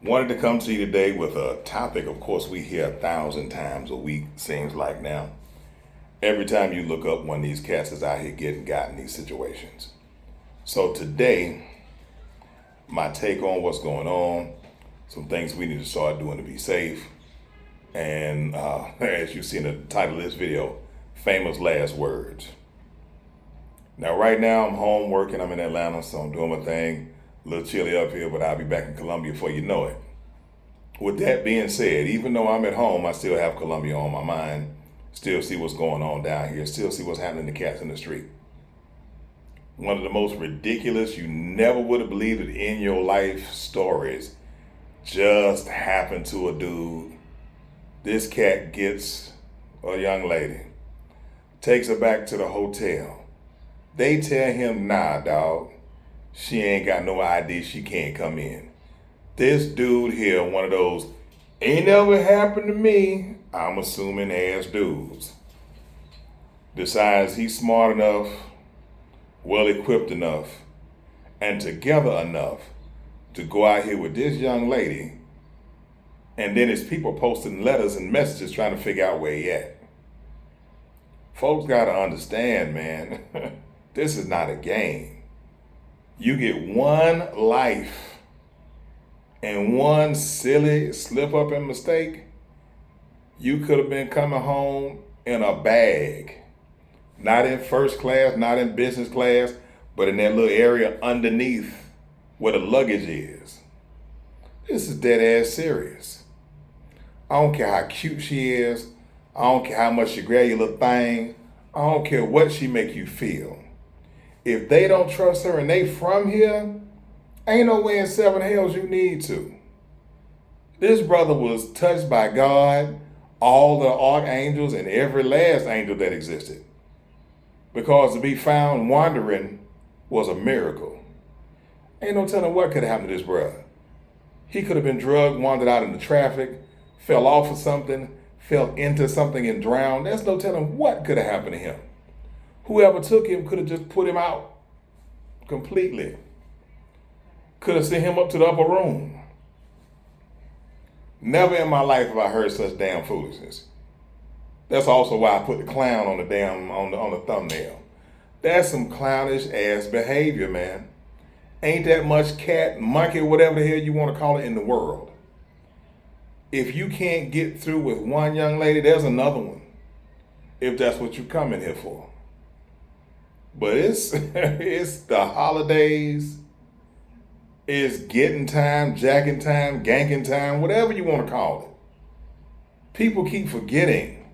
Wanted to come to you today with a topic, of course, we hear 1,000 times a week, seems like now. Every time you look up, one of these cats is out here getting got in these situations. So today, my take on what's going on, some things we need to start doing to be safe, and as you see in the title of this video, famous last words. Now, right now, I'm home working. I'm in Atlanta, so I'm doing my thing. A little chilly up here, but I'll be back in Colombia before you know it. With that being said, even though I'm at home, I still have Colombia on my mind. Still see what's going on down here. Still see what's happening to cats in the street. One of the most ridiculous, you never would have believed it in your life stories just happened to a dude. This cat gets a young lady, takes her back to the hotel. They tell him, nah, dog, she ain't got no ID, she can't come in. This dude here, one of those, ain't never happened to me, I'm assuming ass dudes, decides he's smart enough, well equipped enough, and together enough to go out here with this young lady, and then his people posting letters and messages trying to figure out where he at. Folks gotta understand, man, this is not a game. You get one life, and one silly slip up and mistake, you could have been coming home in a bag. Not in first class, not in business class, but in that little area underneath where the luggage is. This is dead ass serious. I don't care how cute she is. I don't care how much she grab your little thing. I don't care what she make you feel. If they don't trust her and they from here, ain't no way in seven hells you need to. This brother was touched by God, all the archangels, and every last angel that existed. Because to be found wandering was a miracle. Ain't no telling what could have happened to this brother. He could have been drugged, wandered out into traffic, fell off of something, fell into something and drowned. There's no telling what could have happened to him. Whoever took him could have just put him out completely. Could have sent him up to the upper room. Never in my life have I heard such damn foolishness. That's also why I put the clown on the damn on the thumbnail. That's some clownish ass behavior, man. Ain't that much cat, monkey, whatever the hell you want to call it in the world. If you can't get through with one young lady, there's another one. If that's what you're coming here for. But it's the holidays, it's getting time, jacking time, ganking time, whatever you want to call it. People keep forgetting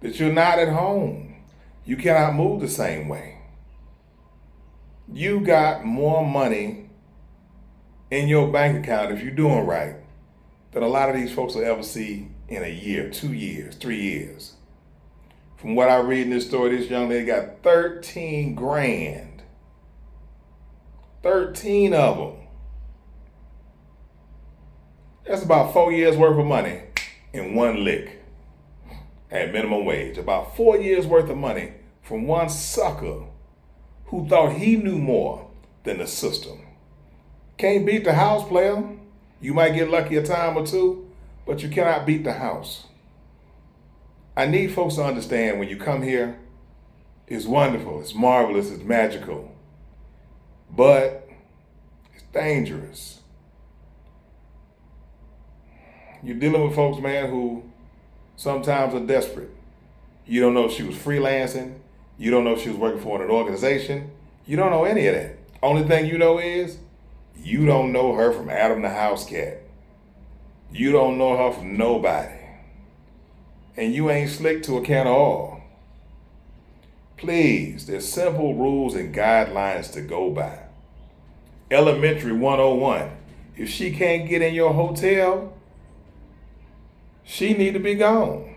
that you're not at home. You cannot move the same way. You got more money in your bank account if you're doing right than a lot of these folks will ever see in a year, 2 years, 3 years. From what I read in this story, this young lady got 13 grand. 13 of them. That's about 4 years worth of money in one lick at minimum wage. About 4 years worth of money from one sucker who thought he knew more than the system. Can't beat the house, player. You might get lucky a time or two, but you cannot beat the house. I need folks to understand when you come here, it's wonderful, it's marvelous, it's magical, but it's dangerous. You're dealing with folks, man, who sometimes are desperate. You don't know if she was freelancing. You don't know if she was working for an organization. You don't know any of that. Only thing you know is you don't know her from Adam the house cat. You don't know her from nobody. And you ain't slick to a can of oil. Please, there's simple rules and guidelines to go by. Elementary 101. If she can't get in your hotel, she need to be gone.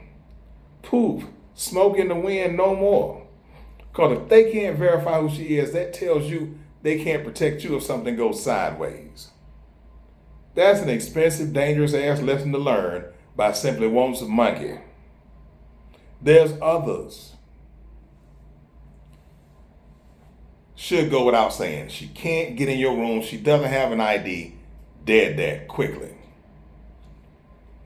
Poof, smoke in the wind no more. Because if they can't verify who she is, that tells you they can't protect you if something goes sideways. That's an expensive, dangerous ass lesson to learn by simply wanting some monkey. There's others. Should go without saying. She can't get in your room. She doesn't have an ID. Dead that quickly.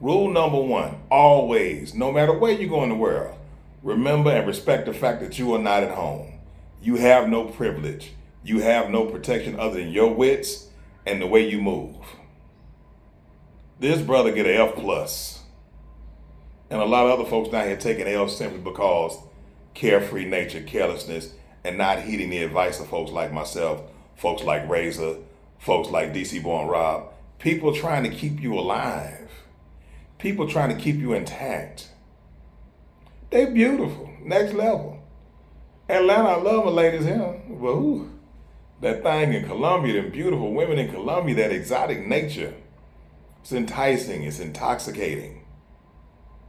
Rule number one, always, no matter where you go in the world, remember and respect the fact that you are not at home. You have no privilege. You have no protection other than your wits and the way you move. This brother get an F plus. And a lot of other folks down here taking L simply because carefree nature, carelessness, and not heeding the advice of folks like myself, folks like Razor, folks like DC Born Rob, people trying to keep you alive. People trying to keep you intact. They beautiful, next level. Atlanta, I love my ladies here. But ooh, that thing in Colombia, them beautiful women in Colombia, that exotic nature, it's enticing, it's intoxicating,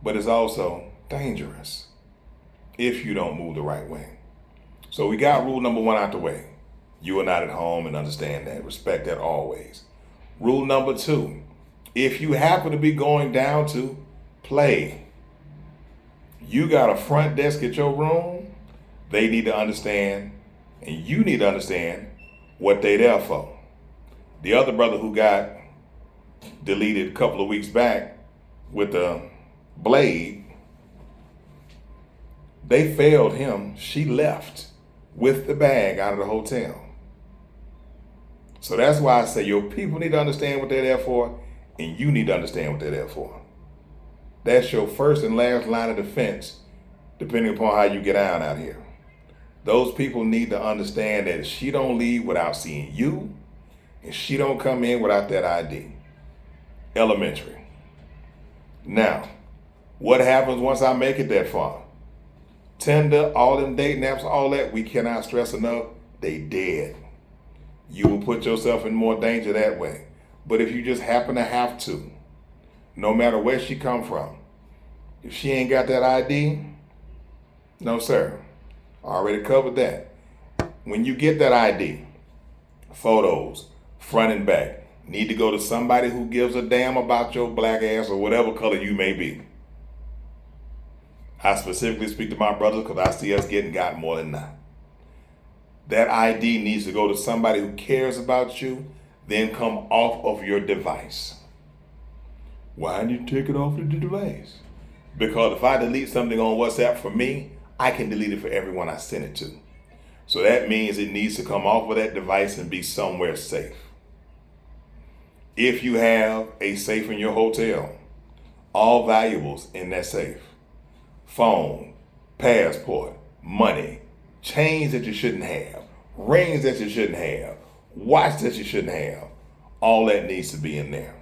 but it's also dangerous if you don't move the right way. So we got rule number one out the way. You are not at home, and understand that. Respect that always. Rule number two, if you happen to be going down to play, you got a front desk at your room, they need to understand, and you need to understand what they there for. The other brother who got deleted a couple of weeks back with a blade, they failed him. She left with the bag out of the hotel. So that's why I say your people need to understand what they're there for, and you need to understand what they're there for. That's your first and last line of defense, depending upon how you get out here. Those people need to understand that she don't leave without seeing you, and she don't come in without that ID. Elementary. Now, what happens once I make it that far? Tinder, all them dating apps, all that, we cannot stress enough, they dead. You will put yourself in more danger that way. But if you just happen to have to, no matter where she come from, if she ain't got that ID, no sir, already covered that. When you get that ID, photos, front and back, need to go to somebody who gives a damn about your black ass or whatever color you may be. I specifically speak to my brothers because I see us getting got more than not. That ID needs to go to somebody who cares about you, then come off of your device. Why did you take it off of the device? Because if I delete something on WhatsApp for me, I can delete it for everyone I send it to. So that means it needs to come off of that device and be somewhere safe. If you have a safe in your hotel, all valuables in that safe, phone, passport, money, chains that you shouldn't have, rings that you shouldn't have, watch that you shouldn't have, all that needs to be in there.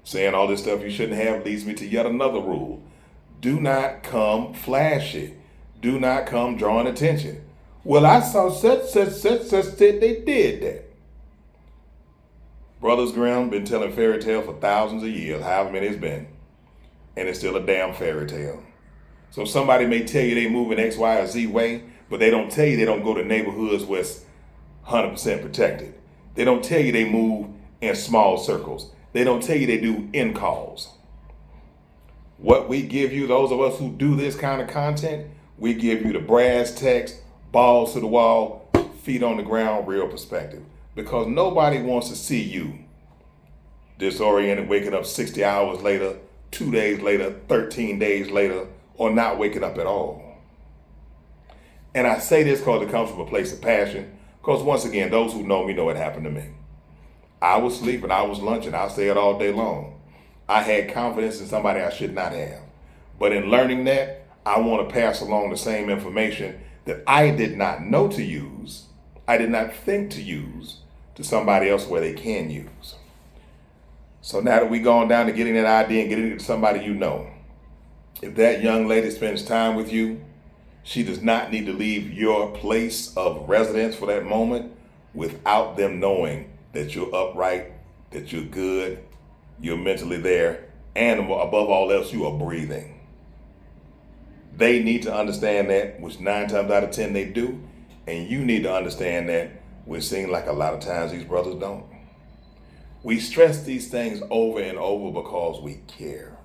Saying all this stuff you shouldn't have leads me to yet another rule. Do not come flashy. Do not come drawing attention. Well, I saw such, they did that. Brothers Grimm been telling fairy tale for thousands of years, however many it's been, and it's still a damn fairy tale. So somebody may tell you they move in X, Y, or Z way, but they don't tell you they don't go to neighborhoods where it's 100% protected. They don't tell you they move in small circles. They don't tell you they do in-calls. What we give you, those of us who do this kind of content, we give you the brass tacks, balls to the wall, feet on the ground, real perspective. Because nobody wants to see you disoriented, waking up 60 hours later, 2 days later, 13 days later, or not waking up at all. And I say this because it comes from a place of passion, because once again, those who know me know it happened to me. I was sleeping, I was lunching, I'll say it all day long. I had confidence in somebody I should not have. But in learning that, I want to pass along the same information that I did not know to use, I did not think to use, to somebody else where they can use. So now that we've gone down to getting that idea and getting it to somebody you know, if that young lady spends time with you, she does not need to leave your place of residence for that moment without them knowing that you're upright, that you're good, you're mentally there, and above all else, you are breathing. They need to understand that, which 9 times out of 10 they do, and you need to understand that, which seems like a lot of times these brothers don't. We stress these things over and over because we care.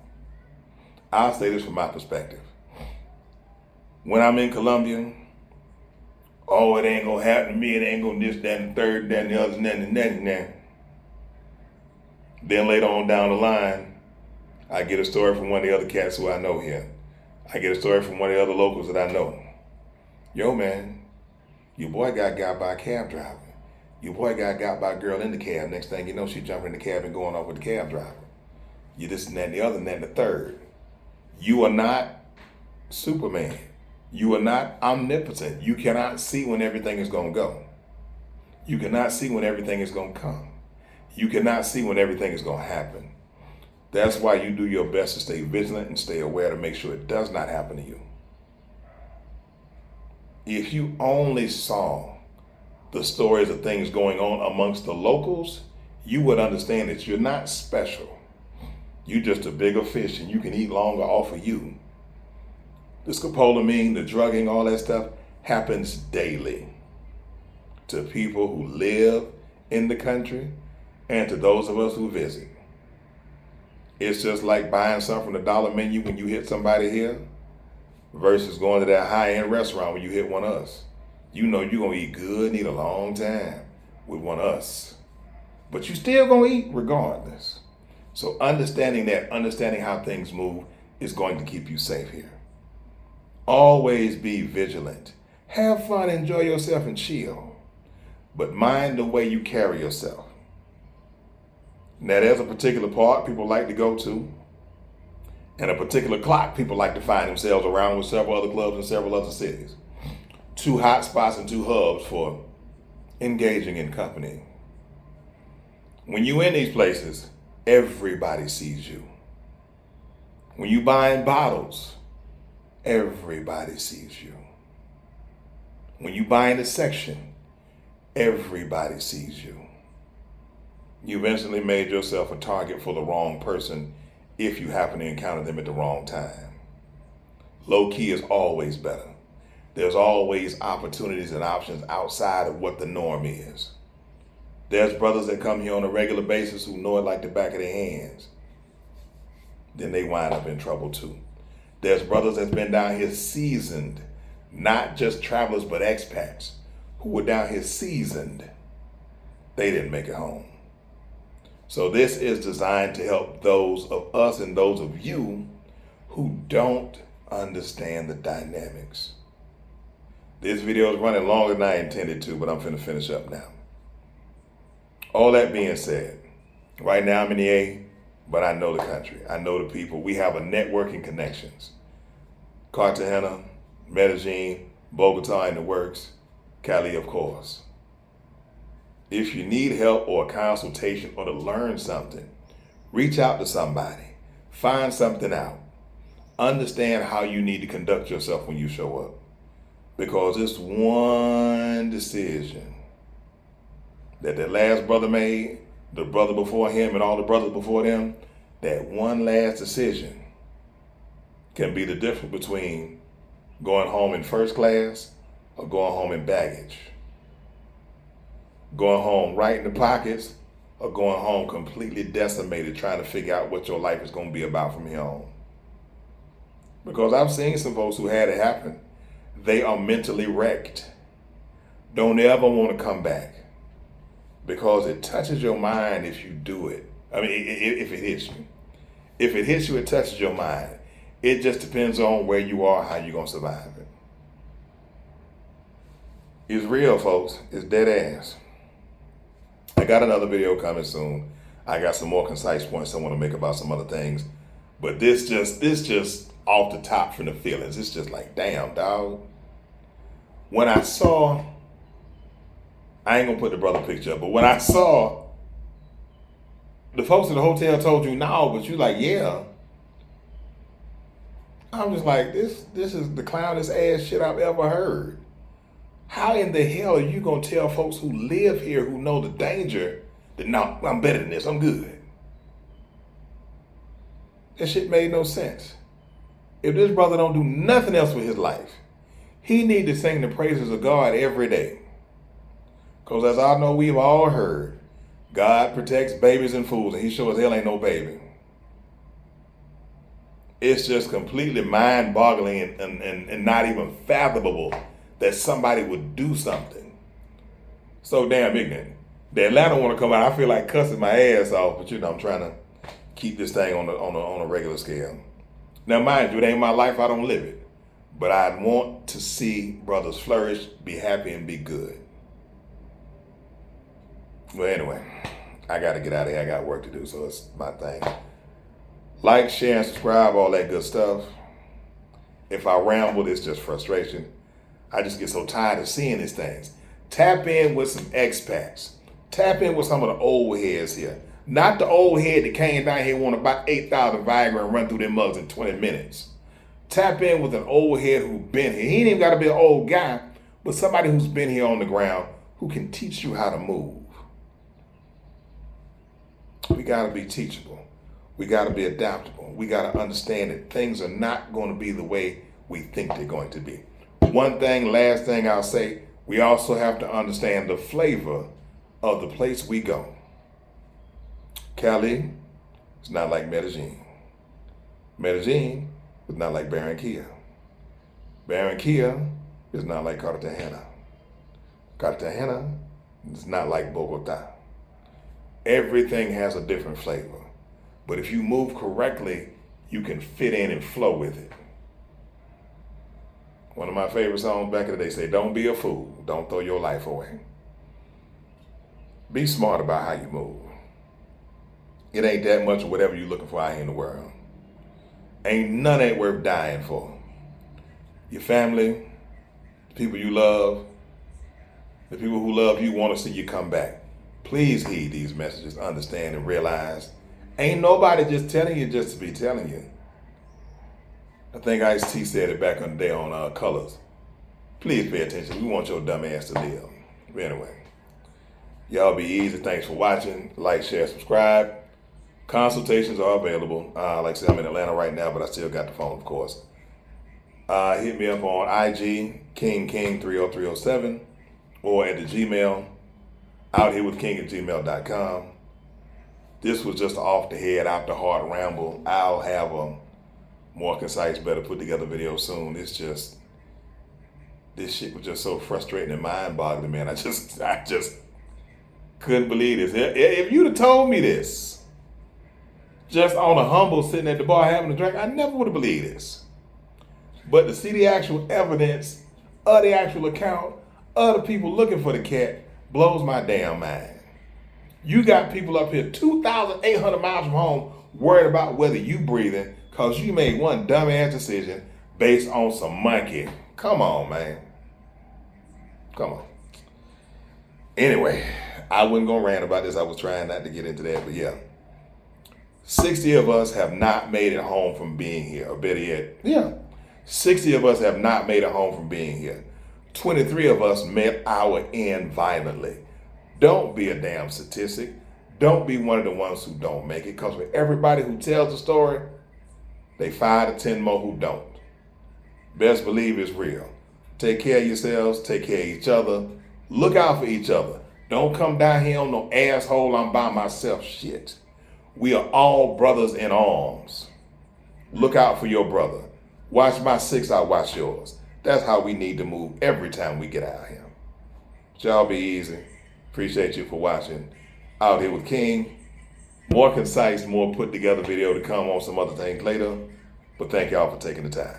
I'll say this from my perspective. When I'm in Colombia, oh, it ain't gonna happen to me, it ain't gonna this, that, and the third, that, and the other, and that, and that. Then later on down the line, I get a story from one of the other cats who I know here. I get a story from one of the other locals that I know. Yo, man, your boy got by a cab driver. Your boy got by a girl in the cab. Next thing you know, she jumping in the cab and going off with the cab driver. You this and that and the other and that and the third. You are not Superman. You are not omnipotent. You cannot see when everything is going to go. You cannot see when everything is going to come. You cannot see when everything is going to happen. That's why you do your best to stay vigilant and stay aware to make sure it does not happen to you. If you only saw the stories of things going on amongst the locals, you would understand that you're not special. You're just a bigger fish and you can eat longer off of you. The scopolamine, the drugging, all that stuff happens daily to people who live in the country and to those of us who visit. It's just like buying something from the dollar menu when you hit somebody here versus going to that high-end restaurant when you hit one of us. You know you're going to eat good and eat a long time with one of us. But you still going to eat regardless. So understanding that, understanding how things move is going to keep you safe here. Always be vigilant. Have fun, enjoy yourself, and chill. But mind the way you carry yourself. Now, there's a particular park people like to go to, and a particular clock people like to find themselves around with several other clubs in several other cities. 2 hot spots and 2 hubs for engaging in company. When you're in these places, everybody sees you. When you buying bottles, everybody sees you. When you buying a section, everybody sees you. You've instantly made yourself a target for the wrong person if you happen to encounter them at the wrong time. Low key is always better. There's always opportunities and options outside of what the norm is. There's brothers that come here on a regular basis who know it like the back of their hands. Then they wind up in trouble too. There's brothers that's been down here seasoned, not just travelers but expats who were down here seasoned. They didn't make it home. So this is designed to help those of us and those of you who don't understand the dynamics. This video is running longer than I intended to, but I'm finna finish up now. All that being said, right now I'm in the A, but I know the country. I know the people. We have a networking connections. Cartagena, Medellin, Bogota in the works, Cali, of course. If you need help or a consultation or to learn something, reach out to somebody. Find something out. Understand how you need to conduct yourself when you show up. Because it's one decision that the last brother made, the brother before him and all the brothers before them, that one last decision can be the difference between going home in first class or going home in baggage. Going home right in the pockets or going home completely decimated trying to figure out what your life is going to be about from here on. Because I've seen some folks who had it happen. They are mentally wrecked. Don't ever want to come back. Because it touches your mind if you do it. I mean, if it hits you. If it hits you, it touches your mind. It just depends on where you are, how you're going to survive it. It's real, folks. It's dead ass. I got another video coming soon. I got some more concise points I want to make about some other things. But this just off the top from the feelings. It's just like, damn, dog. When I saw, I ain't gonna put the brother picture up, but when I saw the folks at the hotel told you no, but you like, yeah. I'm just like, this is the clownest ass shit I've ever heard. How in the hell are you gonna tell folks who live here, who know the danger, that no, I'm better than this, I'm good? That shit made no sense. If this brother don't do nothing else with his life, he need to sing the praises of God every day. Because as I know we've all heard, God protects babies and fools, and he sure as hell ain't no baby. It's just completely mind-boggling and not even fathomable that somebody would do something so damn ignorant. The Atlanta want to come out, I feel like cussing my ass off, but you know, I'm trying to keep this thing on a regular scale. Now, mind you, it ain't my life. I don't live it, but I want to see brothers flourish, be happy, and be good. Well, anyway, I got to get out of here. I got work to do, so it's my thing. Like, share, and subscribe, all that good stuff. If I ramble, it's just frustration. I just get so tired of seeing these things. Tap in with some expats. Tap in with some of the old heads here. Not the old head that came down here and want to buy 8,000 Viagra and run through their mugs in 20 minutes. Tap in with an old head who's been here. He ain't even got to be an old guy, but somebody who's been here on the ground who can teach you how to move. We got to be teachable. We got to be adaptable. We got to understand that things are not going to be the way we think they're going to be. One thing, last thing I'll say, we also have to understand the flavor of the place we go. Cali is not like Medellin. Medellin is not like Barranquilla. Barranquilla is not like Cartagena. Cartagena is not like Bogota. Everything has a different flavor. But if you move correctly, you can fit in and flow with it. One of my favorite songs back in the day say, don't be a fool. Don't throw your life away. Be smart about how you move. It ain't that much of whatever you're looking for out here in the world. Ain't none of it worth dying for. Your family, the people you love, the people who love you want to see you come back. Please heed these messages, understand and realize ain't nobody just telling you just to be telling you. I think Ice-T said it back on the day on Colors. Please pay attention. We want your dumb ass to live. But anyway, y'all be easy. Thanks for watching. Like, share, subscribe. Consultations are available. Like I said, I'm in Atlanta right now, but I still got the phone, of course. Hit me up on IG, KingKing30307, or at the Gmail, Outherewithking@gmail.com. This was just off the head, out the heart ramble. I'll have a more concise, better put together video soon. It's just, this shit was just so frustrating and mind boggling, man. I just couldn't believe this. If you'd have told me this, just on a humble sitting at the bar having a drink, I never would have believed this. But to see the actual evidence of the actual account of the people looking for the cat blows my damn mind. You got people up here 2,800 miles from home worried about whether you breathing because you made one dumbass decision based on some monkey. Come on, man. Come on. Anyway, I wasn't going to rant about this. I was trying not to get into that, but yeah. 60 of us have not made it home from being here, or better yet, 60 of us have not made it home from being here. 23 of us met our end violently. Don't be a damn statistic. Don't be one of the ones who don't make it, because for everybody who tells the story, they 5 to 10 more who don't. Best believe it's real. Take care of yourselves. Take care of each other. Look out for each other. Don't come down here on no asshole I'm by myself shit. We are all brothers in arms. Look out for your brother. Watch my 6, I watch yours. That's how we need to move every time we get out here. Y'all be easy. Appreciate you for watching. Out Here with King. More concise, more put together video to come on some other things later. But thank y'all for taking the time.